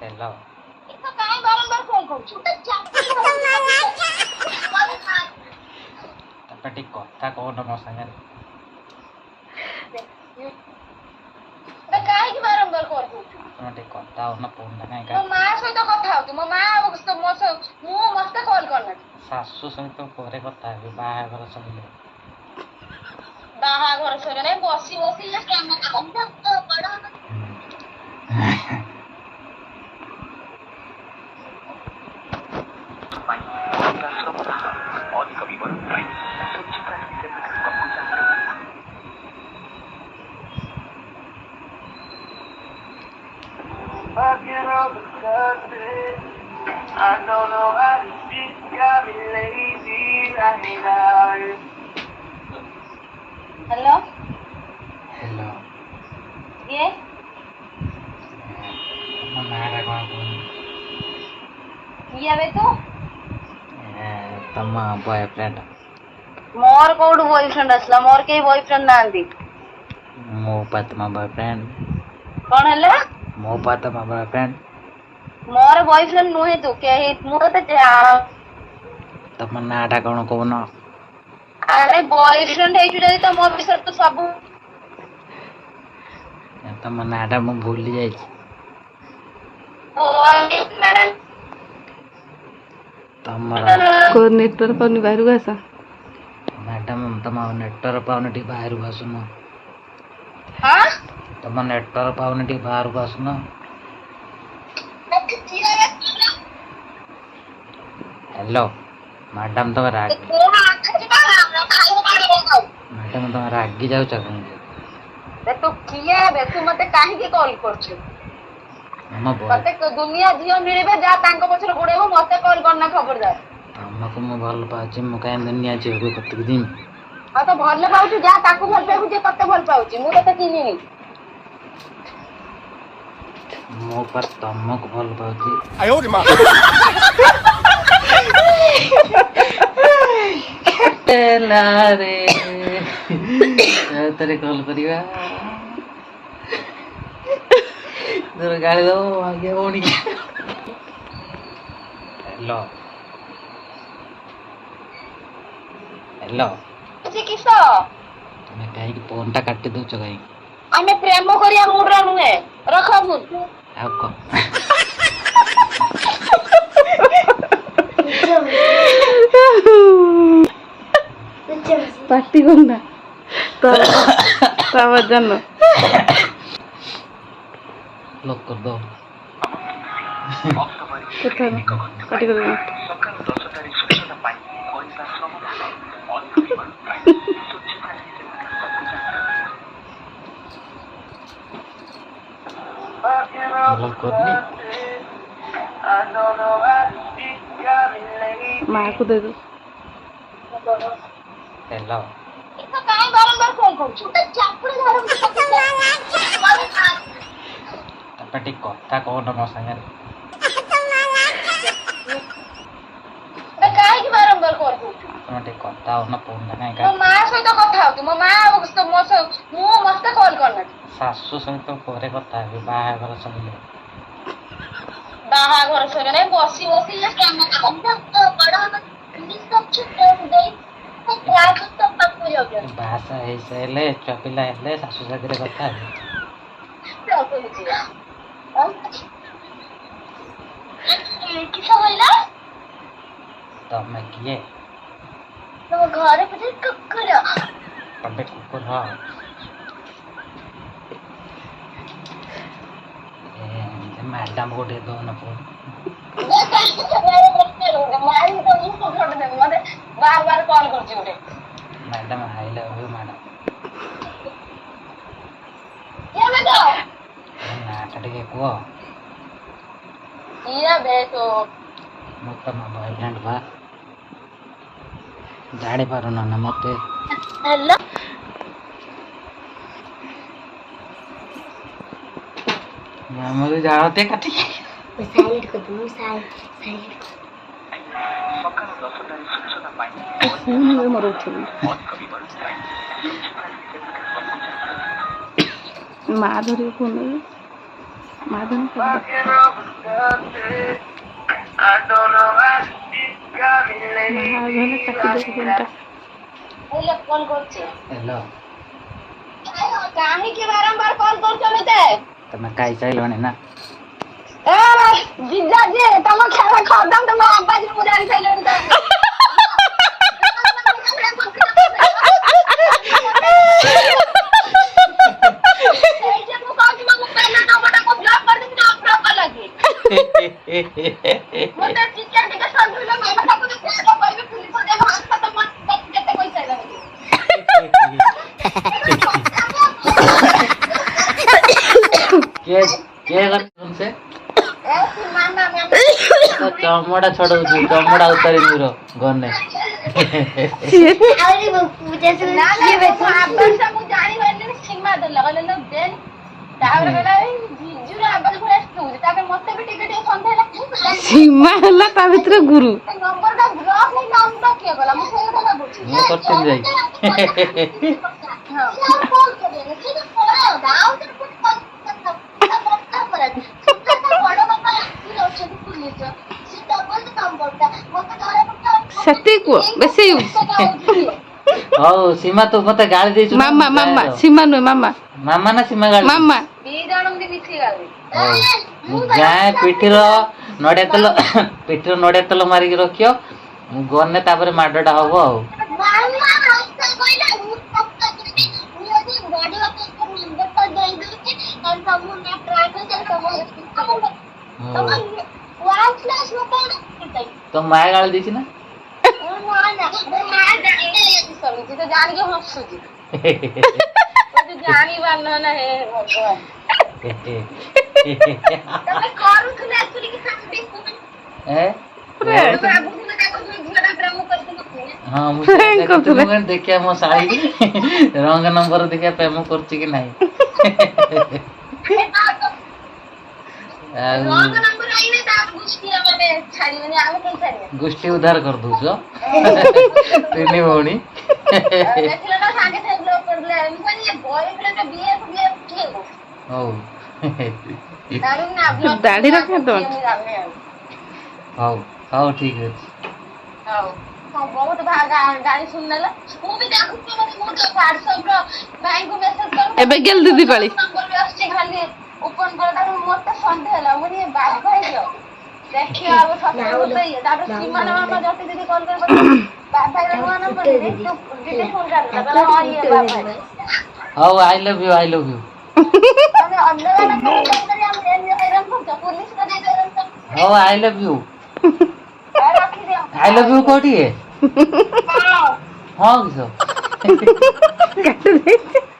Hello तो काहे बारंबार कॉल କରୁଛୁ तपे टिक कथा कहन मो संगे तो काहे की बारंबार कॉल କରୁଛୁ तमे टिक कथा होना फोन ना काहे ମୋ ମା ସହିତ କଥା ହଉଛୁ ମୋ ମା ମୁଁ ମତେ କଲ୍ କରନା सासु सहित ପରେ କଥା ହେବି ବାହାଘର ସରିଲେ ବାହାଘର ସରିଲେ ବସି ବସି ଏ କାମ ବଡ I don't know how to speak, got me lazy right now. Hello hello ये तम नारा कौन कोन ये बे तू तम बॉयफ्रेंड मोर कोड बॉयफ्रेंड असला मोर के बॉयफ्रेंड नांदी मो पा तम बॉयफ्रेंड कौन हल्ला मो पा तम बॉयफ्रेंड मोर बॉयफ्रेंड नुहे तू के मु तो तम नाटा कौन कोन अरे बॉयफ्रेंड है जदी तो मो विषय तो सब तम नाटा मु भूली जाई तमरा को नेटवर्क पाउनी बाहर को आसा मैडम तम नेटवर्क पाउन टी बाहर को आसुन हां तम नेटवर्क पाउन टी बाहर को आसुन हेलो मैडम तो राग मैडम तो रागी जाऊ कहीं तू किए बे तू मते काहे की कॉल करछु हम मते दुनिया झियो मिलबे जा तांको पछर गुडेबो मते कॉल करना खबरदार हमको मु भल पाची मु काहे दुनिया झियो को कत दिन आ तो भल पाउछु जा ताको भल पाउ जे तते भल पाउछि मु तते चिन्हिनी मो पर तमको भल पाउची आयो रे मां ला रे तेरे कॉल करिवा तेरे गाड़ी दो आगे होनी हेलो हेलो से किसो तमे काहे की फोन टा काट दो काहे आमे प्रेम करिया मूड रा नुहे रख फोन आउ को पार्टी करना तो वजन लॉक कर दो कथा पार्टी कर लॉक करनी माँ को दे दो हेलो तो काहे बारंबार कॉल करछु चापुड़े घर तपे टिक कथा कहन मो संगे तो काहे की बारंबार कॉल करछु तमे टिक कथा होना फोन ना ମୋ काहे ମା ସହିତ କଥା ହଉଛୁ ମୋ ମା ମୁଁ ମତେ କଲ୍ କରନା सासु सहित ପରେ କଥା ହେବି ବାହାଘର ସରିଲେ ବାହାଘର ସରିଲେ ବସି ବସି ଏ କାମ ବଡ ବାହାସା ହେଇସାରିଲେ ଛୁଆ ପିଲା ହେଲେ ଶାଶୁ ସାଥିରେ କଥା ହେବି କିସ କହିଲା ତମେ କିଏ ତମ ଘରେ ବୋଧେ କୁକୁର ତମେ କୁକୁର मैडम को दे दो ना फोन बार बार कॉल करছি ଗୋଟେ madam I love you madam ये बेटा ना टिके कुह ये बेटो मु तम बॉयफ्रेंड बा जानी पारुन ना मते हेलो मुझे जानते कथी साइड को तुम side Madhuri phone Madhuri I don't know why she got me କାଟିଦେବି ଫୋନଟା। ହେଲେ କଲ୍ କରୁଛି ହ୍ୟାଲୋ କାହିଁକି ବାରମ୍ବାର କଲ୍ କରୁଛ ମତେ ତମେ ଖାଇସାରିଲଣି ନା? ଏ ଜିଜା ଯେ ତମ ଖେଳ ଖତମ ତମ ଆବାଜ ମୁଁ ଜାଣି ସାରିଲିଣି ମତେ ଚିକେନ ଟିକେ ସନ୍ଧ୍ୟା ମାମା ତାକୁ କହିବେ ପୁଲିସ ଦେହ ହାତ ତ ମତେ କେତେ ପଇସା ଲାଗେ କିଏ କିଏ କରୁଛନ୍ତି ସେ? ଏ ମାମା ତ ଚମଡ଼ା ଛଡଉଛି, ଚମଡ଼ା ଉତାରି ଦୂର ଗନେ। ମୁଁ ଜାଣିପାରିଲିନି ସୀମା ଦେଲା କହିଲେ ଦେନ୍ ତାପରେ କହିଲା ଜିଜୁର ଆବାଜ ଭଳିଆ ଶୁଭୁଛି ତାପରେ ମତେ ବି ଟିକେ ଟିକେ ସନ୍ଦେହ ହେଲା ସୀମା ହେଲା ତା ଭିତରେ ଗୁରୁ। ନମ୍ବରଟା ବ୍ଲକ୍ ହେଇ ନମ୍ବର କିଏ କଲା ମୁଁ ସେଇ କଥା ବୁଝୁଛି ମୁଁ କରିଥିଲି ଯାଇ। ସେତିକି କୁହ ବେଶୀ ୟୁଜ। ହଉ ସୀମା ତୁ ମତେ ଗାଳି ଦେଇଛୁ ନା? ମାମା ମାମା ସୀମା ନୁହେଁ ମାମା ମାମା ନା ସୀମା ଗାଳି? ମାମା। ଦି ଜଣ ମିଶି ଗଲେ ହଉ ମୁଁ ଯାଏ ପିଠିର ନଡ଼ିଆ ତେଲ ପିଠିର ନଡ଼ିଆ ତେଲ ମାରିକି ରଖିବ, ମୁଁ ଗନେ ତାପରେ ମାଡ଼ଟା ହବ ଆଉ। ତ ମାଆ ଗାଳି ଦେଇଛି ନା? ଜାଣିକି ହସୁଛି ଜାଣିପାରୁନ ନା ହେ ଭଗବାନ ତମେ କରୁଥିଲେ ଏ ହଁ ମୁଁ ଦେଖୁଥିଲି, ଦେଖିବା ମୋ ଶାଢ଼ୀ ରଙ୍ଗ ନମ୍ବର ଦେଖିବା ପ୍ରେମ କରୁଛି କି ନାହିଁ। ଆଉ ଗୋଷ୍ଠୀ ଉଦ୍ଧାର କରିଦଉଛ ତିନି ଭଉଣୀ। ହଉ ଦାଢି ରଖିବା ହଉ ହଉ ଠିକ ଅଛି। ବହୁତ ଗାଳି ଶୁଣିଲା ମୁଁ ବି ଦେଖୁଛି ହ୍ୱାଟ୍ସଆପ୍ର ଭାଇଙ୍କୁ ମେସେଜ କରୁ ଏବେ ଗେଲ ଦିଦି ପାଳି। ନମ୍ବର ବି ଆସୁଛି ଖାଲି ଓପନ କର ତାପରେ ମତେ ସନ୍ଦେହ ହେଲା ମୁଁ ଟିକେ ବାଘ ହେଇଯିବ ଦେଖିବା ଆଉ ତାପରେ ସୀମାନ ମାମା ଜଟି ଦିଦି କଲ୍ କରି ବାବାଇର ନୂଆ ନମ୍ବର ଦିଦି ଫୋନ କାଟିଲା କହିଲା ହଁ ଇଏ ବାବାଇ ହଉ I love you I love you. ତମେ ଅଲଗା ନମ୍ବର କରି ଆମେ ହଇରାଣ କରୁଛ ପୁଲିସ ତ ଦେଇ ହଉ ଆଇ ଲଭ୍ ୟୁ। ରଖିଦିଅ ଆଇ ଲଭ୍ ୟୁ କୋଉଠି? ହଁ କିସ କାଟି ଦେଇଛି।